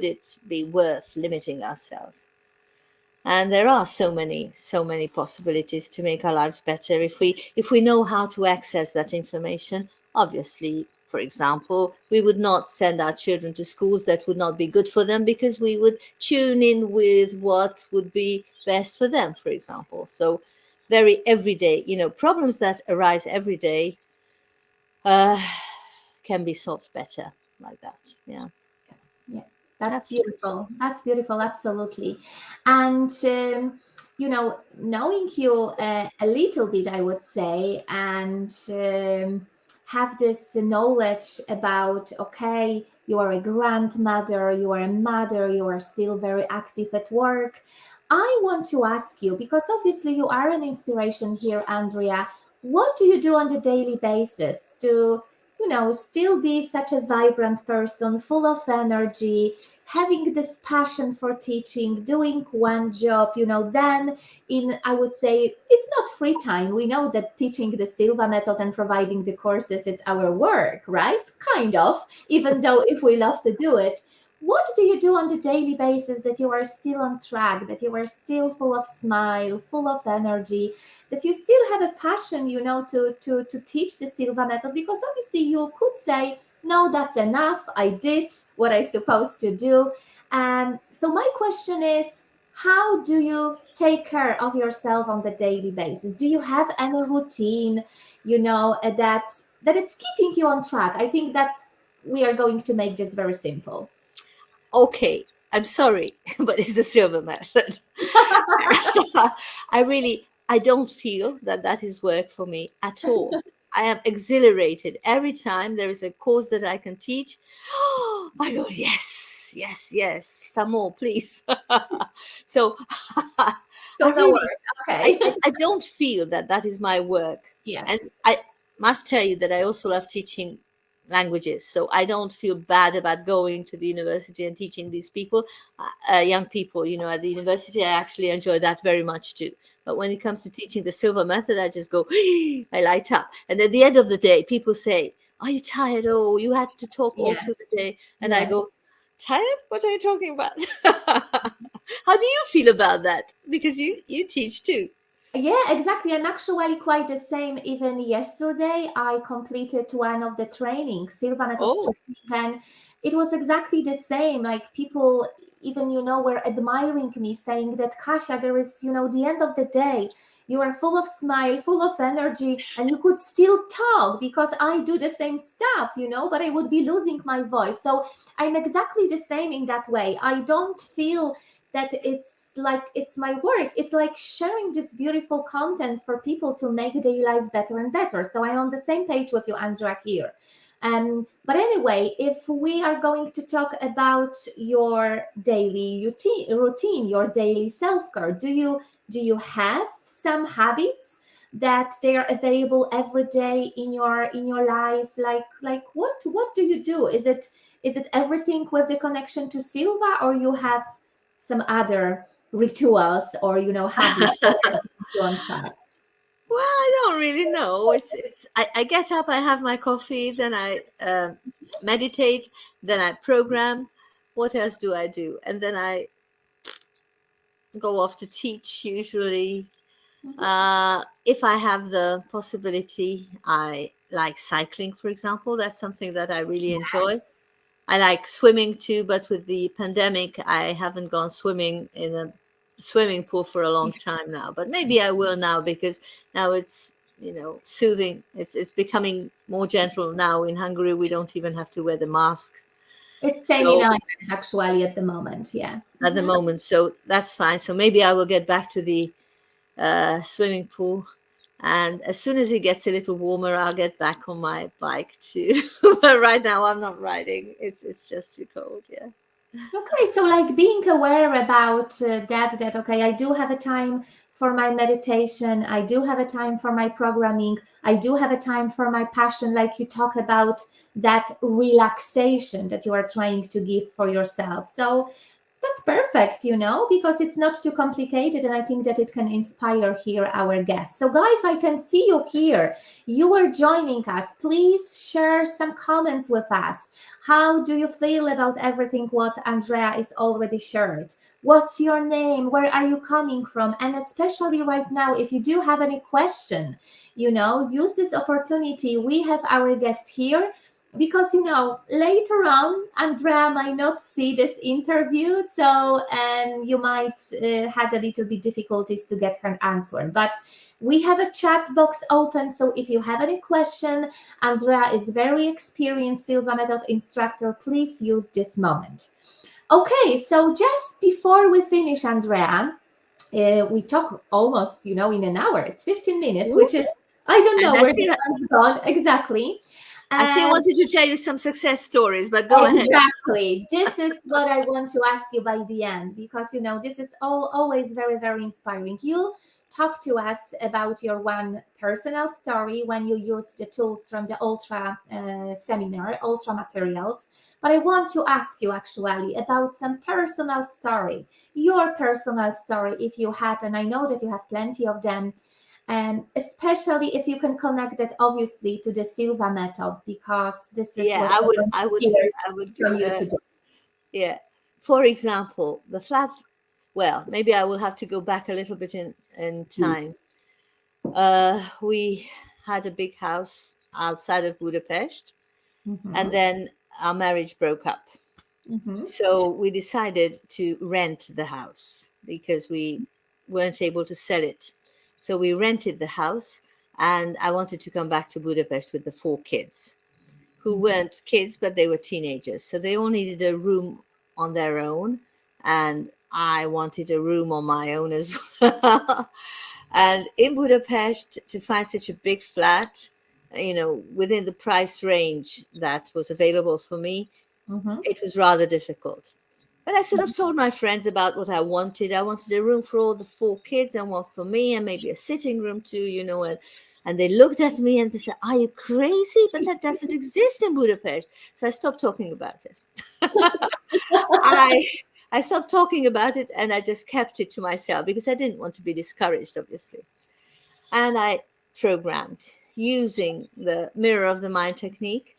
it be worth limiting ourselves? And there are so many possibilities to make our lives better if we know how to access that information. Obviously, for example, we would not send our children to schools that would not be good for them, because we would tune in with what would be best for them, for example. So very everyday, problems that arise every day can be solved better like that. Yeah. That's beautiful. That's beautiful. Absolutely. And knowing you a little bit, I would say, and have this knowledge about, okay, you are a grandmother, you are a mother, you are still very active at work. I want to ask you, because obviously you are an inspiration here, Andrea, what do you do on the daily basis to, still be such a vibrant person, full of energy, having this passion for teaching, doing one job, then I would say it's not free time. We know that teaching the Silva method and providing the courses, it's our work, right? Kind of, even though if we love to do it. What do you do on the daily basis that you are still on track, that you are still full of smile, full of energy, that you still have a passion, to teach the Silva method? Because obviously you could say, no, that's enough. I did what I supposed to do. So my question is, how do you take care of yourself on the daily basis? Do you have any routine, that it's keeping you on track? I think that we are going to make this very simple. Okay, I'm sorry, but it's the Silva method. I don't feel that is work for me at all. I am exhilarated every time there is a course that I can teach. I go, yes, yes, yes, some more, please. So So no work. Okay. I don't feel that is my work. Yes. And I must tell you that I also love teaching languages. So I don't feel bad about going to the university and teaching these people, young people, at the university. I actually enjoy that very much too. But when it comes to teaching the Silva method, I just go, I light up. And at the end of the day, people say, are you tired? Oh, you had to talk all through the day. And I go, tired? What are you talking about? How do you feel about that? Because you teach too. Yeah, exactly. I'm actually quite the same. Even yesterday, I completed one of the trainings, Silva Method training, and it was exactly the same. Like people, even were admiring me, saying that, Kasia, there is, the end of the day, you are full of smile, full of energy, and you could still talk, because I do the same stuff, but I would be losing my voice. So I'm exactly the same in that way. I don't feel that it's like it's my work. It's like sharing this beautiful content for people to make their life better and better. So I'm on the same page with you, Andrea, here. But anyway, if we are going to talk about your daily routine, your daily self-care, do you have some habits that they are available every day in your life? Like what do you do? Is it everything with the connection to Silva, or you have some other rituals or habits that keep you on track? Well, I don't really know. I get up, I have my coffee, then I meditate, then I program. What else do I do? And then I go off to teach usually. If I have the possibility, I like cycling, for example. That's something that I really enjoy. I like swimming too, but with the pandemic, I haven't gone swimming in a swimming pool for a long time now. But maybe I will now, because now it's soothing. It's becoming more gentle now. In Hungary, we don't even have to wear the mask. It's same in Ireland actually at the moment. Yeah. At the moment, so that's fine. So maybe I will get back to the swimming pool. And as soon as it gets a little warmer, I'll get back on my bike too. But right now I'm not riding. It's just too cold. Yeah. Okay, so like being aware about that okay, I do have a time for my meditation, I do have a time for my programming, I do have a time for my passion, like you talk about that relaxation that you are trying to give for yourself. So that's perfect, because it's not too complicated, and I think that it can inspire here our guests. So guys, I can see you here. You are joining us. Please share some comments with us. How do you feel about everything what Andrea is already shared? What's your name? Where are you coming from? And especially right now, if you do have any question, use this opportunity. We have our guest here, because later on Andrea might not see this interview, so you might have a little bit difficulties to get her answer, but we have a chat box open. So if you have any question, Andrea is very experienced Silva Method instructor. Please use this moment. Okay, so just before we finish, Andrea, we talk almost, in an hour. It's 15 minutes, which is, Oops. I don't And know where the time's gone exactly. I still Um, wanted to tell you some success stories, but go ahead. exactly. This is what I want to ask you by the end, because, this is always very, very inspiring. You talk to us about your one personal story when you use the tools from the Ultra seminar, Ultra materials. But I want to ask you actually about some personal story, your personal story, if you had, and I know that you have plenty of them, especially if you can connect that obviously to the Silva method, because this is Yeah, what I want to hear I would, from you today. yeah. For example, the flat, well, maybe I will have to go back a little bit in time. We had a big house outside of Budapest, and then our marriage broke up. Mm-hmm. So we decided to rent the house because we weren't able to sell it. So we rented the house, and I wanted to come back to Budapest with the 4 kids who weren't kids, but they were teenagers. So they all needed a room on their own, and I wanted a room on my own as well. And in Budapest, to find such a big flat, within the price range that was available for me, it was rather difficult. But I sort of told my friends about what I wanted. I wanted a room for all the 4 kids and one for me, and maybe a sitting room too, and they looked at me and they said, "Are you crazy? But that doesn't exist in Budapest." So I stopped talking about it. I I stopped talking about it, and I just kept it to myself because I didn't want to be discouraged, obviously. And I programmed using the mirror of the mind technique.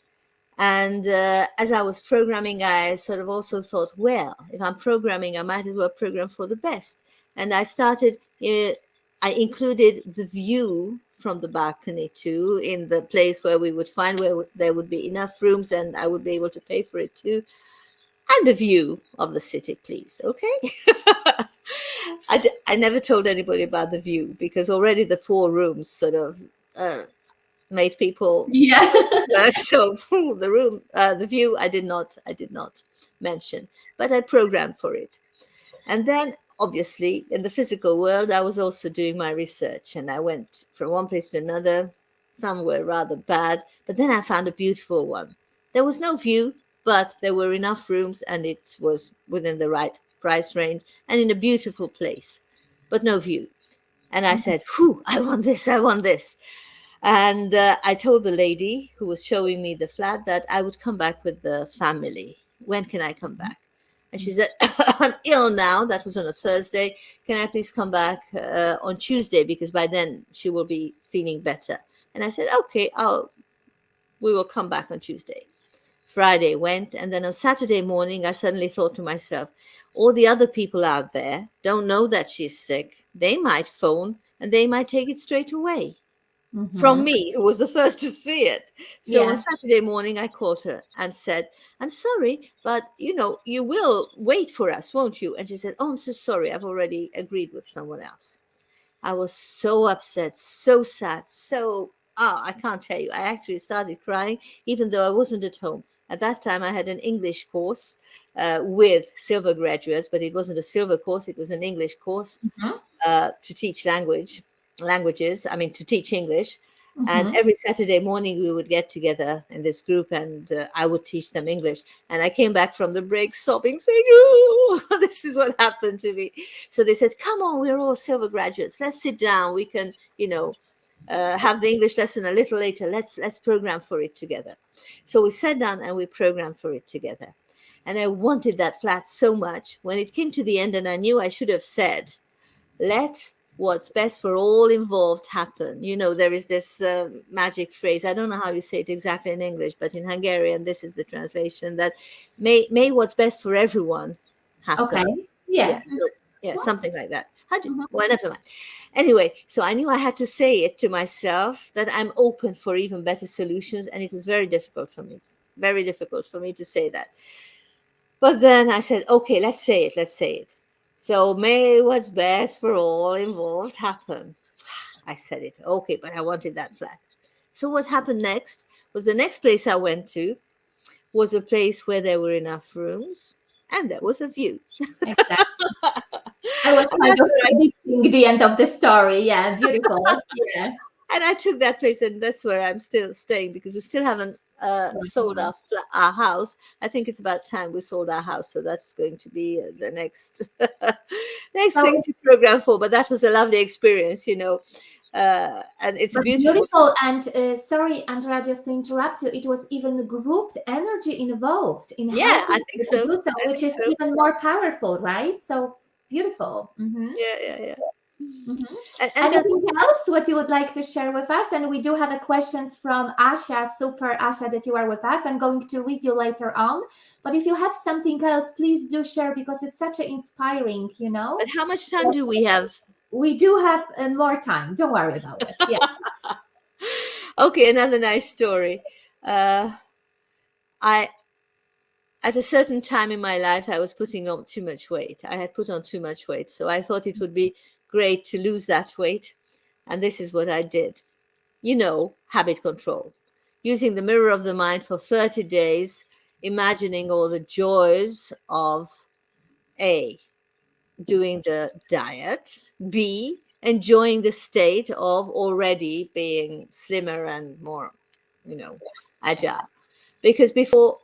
And as I was programming, I sort of also thought, well, if I'm programming, I might as well program for the best. And I included the view from the balcony too, in the place where we would find where there would be enough rooms and I would be able to pay for it too. And the view of the city, please. Okay. I never told anybody about the view because already the 4 rooms sort of made people Yeah. so the view I did not mention, but I programmed for it. And then obviously in the physical world I was also doing my research, and I went from one place to another. Some were rather bad, but then I found a beautiful one. There was no view, but there were enough rooms, and it was within the right price range and in a beautiful place, but no view. And I said, "Whew, I want this, I want this." And I told the lady who was showing me the flat that I would come back with the family. When can I come back? And she said, "I'm ill now." That was on a Thursday. "Can I please come back on Tuesday? Because by then she will be feeling better." And I said, "Okay, we will come back on Tuesday." Friday went. And then on Saturday morning, I suddenly thought to myself, all the other people out there don't know that she's sick. They might phone and they might take it straight away from me, who was the first to see it. So on Yeah. Saturday morning, I called her and said, "I'm sorry, but you will wait for us, won't you?" And she said, "Oh, I'm so sorry. I've already agreed with someone else." I was so upset, so sad, I can't tell you. I actually started crying, even though I wasn't at home. At that time, I had an English course with silver graduates, but it wasn't a silver course. It was an English course to teach languages. I mean, to teach English. And every Saturday morning, we would get together in this group, and I would teach them English. And I came back from the break sobbing, saying, "Oh, this is what happened to me." So they said, "Come on, we're all silver graduates. Let's sit down. We can, have the English lesson a little later. Let's program for it together." So we sat down and we programmed for it together. And I wanted that flat so much. When it came to the end, and I knew I should have said, "Let what's best for all involved happen." There is this magic phrase. I don't know how you say it exactly in English, but in Hungarian, this is the translation, that may what's best for everyone happen. Okay. Yeah. Yeah, yeah, something like that. Well, never mind. Anyway, so I knew I had to say it to myself that I'm open for even better solutions, and it was very difficult for me to say that. But then I said, "Okay, let's say it. So may what's best for all involved happen." I said it. Okay, but I wanted that flat. So what happened next was the next place I went to was a place where there were enough rooms and there was a view. Exactly. I was And kind that's of where predicting the end of the story. Yeah, beautiful. Yeah. and I took that place, and that's where I'm still staying because we still haven't sold Wow. our house. I think it's about time we sold our house, so that's going to be the next next So thing to program for. But that was a lovely experience, and it's a but beautiful. beautiful. And sorry, Andrea, just to interrupt you, it was even grouped energy involved in Yeah, helping I think you to so. do so, I which think is so. even more powerful, right? So beautiful. Yeah, yeah, yeah. Mhm. And that, Anything else what you would like to share with us? And we do have a questions from Asha, super Asha, that you are with us. I'm going to read you later on. But if you have something else, please do share because it's such an inspiring, but how much time do we have? We do have more time. Don't worry about it. Yeah. Okay, another nice story. I At a certain time in my life, I was putting on too much weight. I had put on too much weight, so I thought it would be great to lose that weight, and this is what I did. Habit control, using the mirror of the mind for 30 days, imagining all the joys of A, doing the diet, B, enjoying the state of already being slimmer and more, agile. Because before,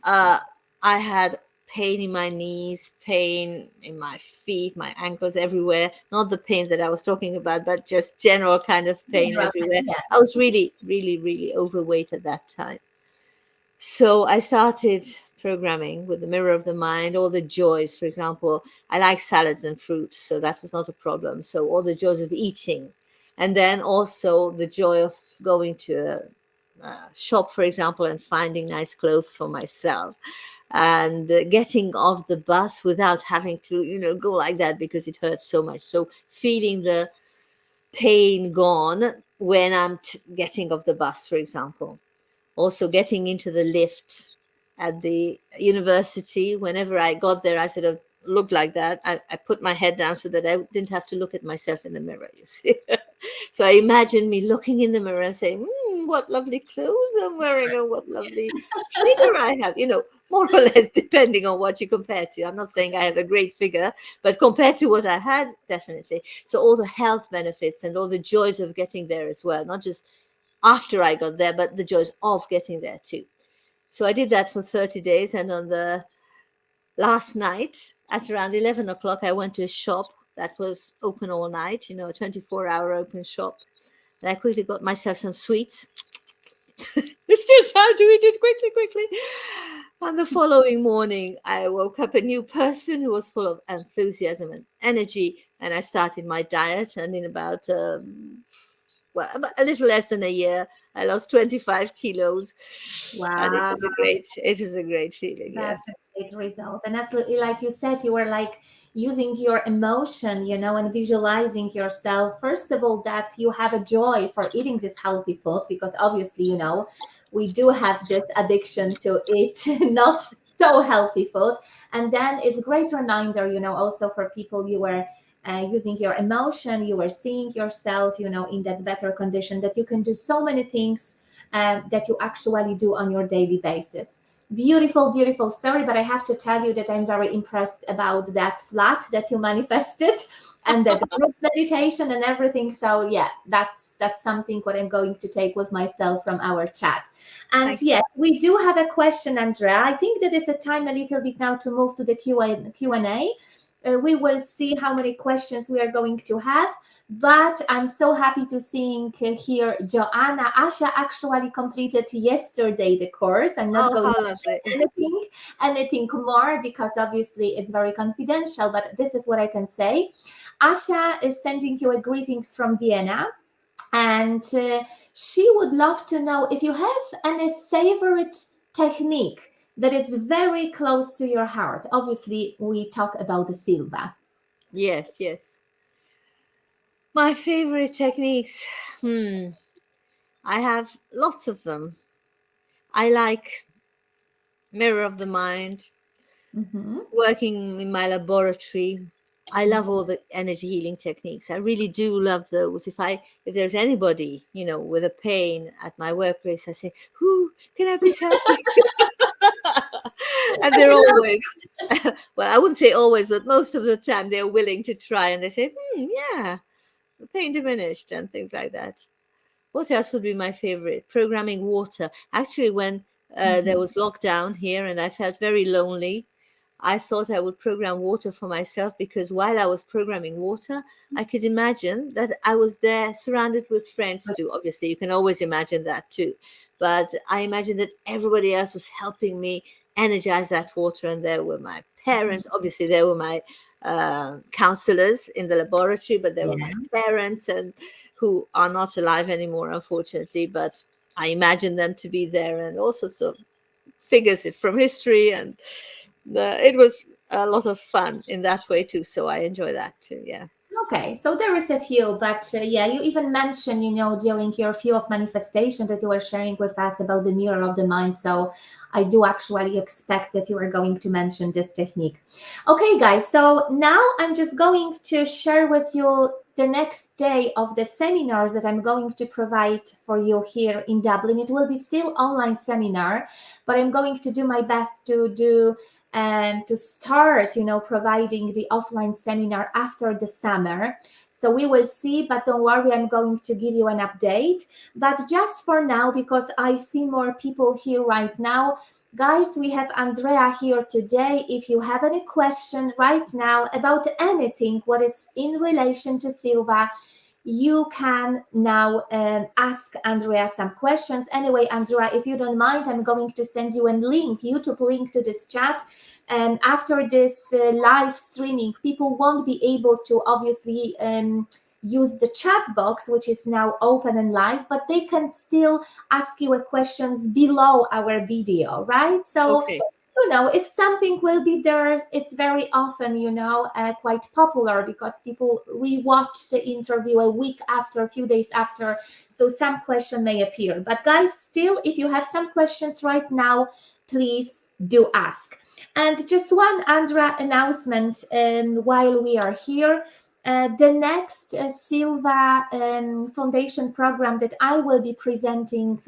uh, I had pain in my knees, pain in my feet, my ankles, everywhere. Not the pain that I was talking about, but just general kind of pain everywhere. Yeah. I was really, really, really overweight at that time. So I started programming with the mirror of the mind, all the joys. For example, I like salads and fruits, so that was not a problem. So all the joys of eating. And then also the joy of going to a shop, for example, and finding nice clothes for myself, and getting off the bus without having to, go like that because it hurts so much. So feeling the pain gone when I'm getting off the bus, for example. Also getting into the lift at the university. Whenever I got there, I sort of looked like that. I put my head down so that I didn't have to look at myself in the mirror, you see. So I imagine me looking in the mirror and saying, what lovely clothes I'm wearing, or what lovely figure I have, more or less, depending on what you compare to. I'm not saying I have a great figure, but compared to what I had, definitely. So all the health benefits and all the joys of getting there as well, not just after I got there, but the joys of getting there too. So I did that for 30 days. And on the last night at around 11 o'clock, I went to a shop that was open all night, a 24-hour open shop. And I quickly got myself some sweets. There's still time to eat it quickly, quickly. On the following morning, I woke up a new person who was full of enthusiasm and energy. And I started my diet. And in about a little less than a year, I lost 25 kilos, and Wow. it was a great feeling. Yeah. That's a great result. And absolutely, like you said, you were like using your emotion, and visualizing yourself. First of all, that you have a joy for eating this healthy food, because obviously, we do have this addiction to eat not so healthy food. And then it's a great reminder, also for people, you were using your emotion, you were seeing yourself, in that better condition, that you can do so many things that you actually do on your daily basis. Beautiful, beautiful story, but I have to tell you that I'm very impressed about that flat that you manifested and the group meditation and everything. So yeah, that's something what I'm going to take with myself from our chat. And Thank yes, we do have a question, Andrea. I think that it's a time a little bit now to move to the Q&A. We will see how many questions we are going to have. But I'm so happy to seeing here Joanna. Asha actually completed yesterday the course. I'm not Oh, going how to say lovely. anything more because obviously it's very confidential, but this is what I can say. Asha is sending you a greetings from Vienna, and she would love to know if you have any favorite technique that is very close to your heart. Obviously, we talk about the Silva. Yes, yes. My favorite techniques. I have lots of them. I like mirror of the mind, Mhm. working in my laboratory. I love all the energy healing techniques. I really do love those. If there's anybody, with a pain at my workplace, I say, "Who can I please help you?" And they're always, well, I wouldn't say always, but most of the time they're willing to try, and they say, yeah, the pain diminished and things like that. What else would be my favorite? Programming water. Actually, when there was lockdown here and I felt very lonely, I thought I would program water for myself, because while I was programming water, I could imagine that I was there surrounded with friends too. Obviously, you can always imagine that too. But I imagined that everybody else was helping me energize that water. And there were my parents. Obviously, there were my counselors in the laboratory, but there were my parents, and who are not alive anymore, unfortunately. But I imagined them to be there, and all sorts of figures from history, and it was a lot of fun in that way too. So I enjoy that too. Yeah. Okay, so there is a few, but yeah, you even mentioned, during your few of manifestation that you were sharing with us about the mirror of the mind. So I do actually expect that you are going to mention this technique. Okay, guys, so now I'm just going to share with you the next day of the seminars that I'm going to provide for you here in Dublin. It will be still online seminar, but I'm going to do my best to do and to start, providing the offline seminar after the summer. So we will see, but don't worry, I'm going to give you an update. But just for now, because I see more people here right now, guys, we have Andrea here today. If you have any question right now about anything what is in relation to Silva, you can now ask Andrea some questions. Anyway, Andrea, if you don't mind, I'm going to send you a link, YouTube link to this chat. And after this live streaming, people won't be able to obviously use the chat box, which is now open and live, but they can still ask you questions below our video, right? So, Okay. If something will be there, it's very often, quite popular because people rewatch the interview a week after, a few days after. So some question may appear. But guys, still, if you have some questions right now, please do ask. And just one, Andrea, announcement while we are here. The next Silva Foundation program that I will be presenting,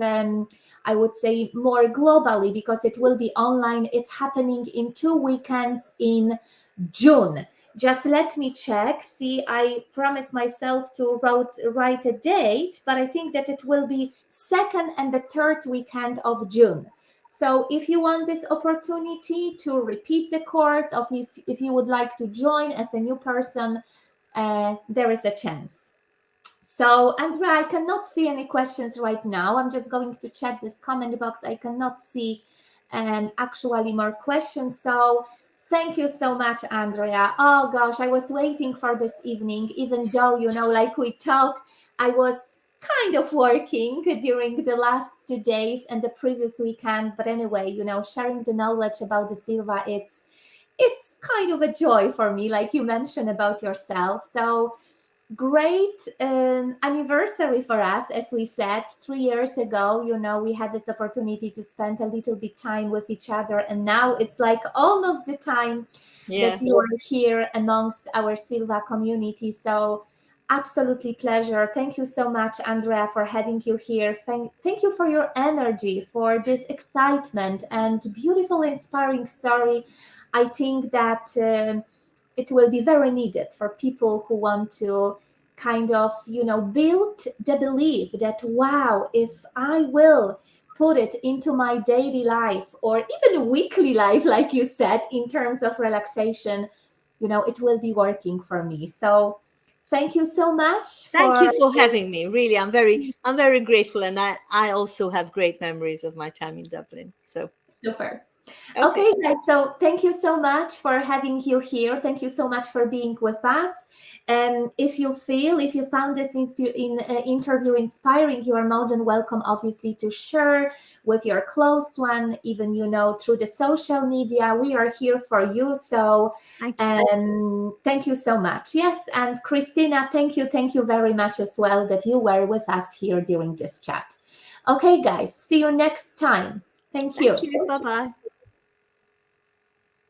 I would say more globally because it will be online. It's happening in 2 weekends in June. Just let me check. See, I promised myself to write a date, but I think that it will be 2nd and the 3rd weekend of June. So if you want this opportunity to repeat the course, or if you would like to join as a new person, there is a chance. So, Andrea, I cannot see any questions right now. I'm just going to check this comment box. I cannot see actually more questions. So thank you so much, Andrea. Oh gosh, I was waiting for this evening, even though, like we talked, I was kind of working during the last 2 days and the previous weekend. But anyway, sharing the knowledge about the Silva, it's kind of a joy for me, like you mentioned about yourself. So great anniversary for us, as we said 3 years ago. We had this opportunity to spend a little bit time with each other, and now it's like almost the time that you are here amongst our Silva community. So absolutely pleasure. Thank you so much, Andrea, for having you here. Thank you for your energy, for this excitement and beautiful, inspiring story. I think that it will be very needed for people who want to kind of, build the belief that, wow, if I will put it into my daily life or even weekly life, like you said, in terms of relaxation, it will be working for me. So thank you so much. Thank you for having me. Really, I'm very grateful, and I also have great memories of my time in Dublin. So super. Okay, guys, so thank you so much for having you here. Thank you so much for being with us. And if you found this interview inspiring, you are more than welcome, obviously, to share with your close one, even, through the social media. We are here for you. So thank you so much. Yes, and Christina, thank you very much as well that you were with us here during this chat. Okay, guys, see you next time. Thank you. Bye-bye.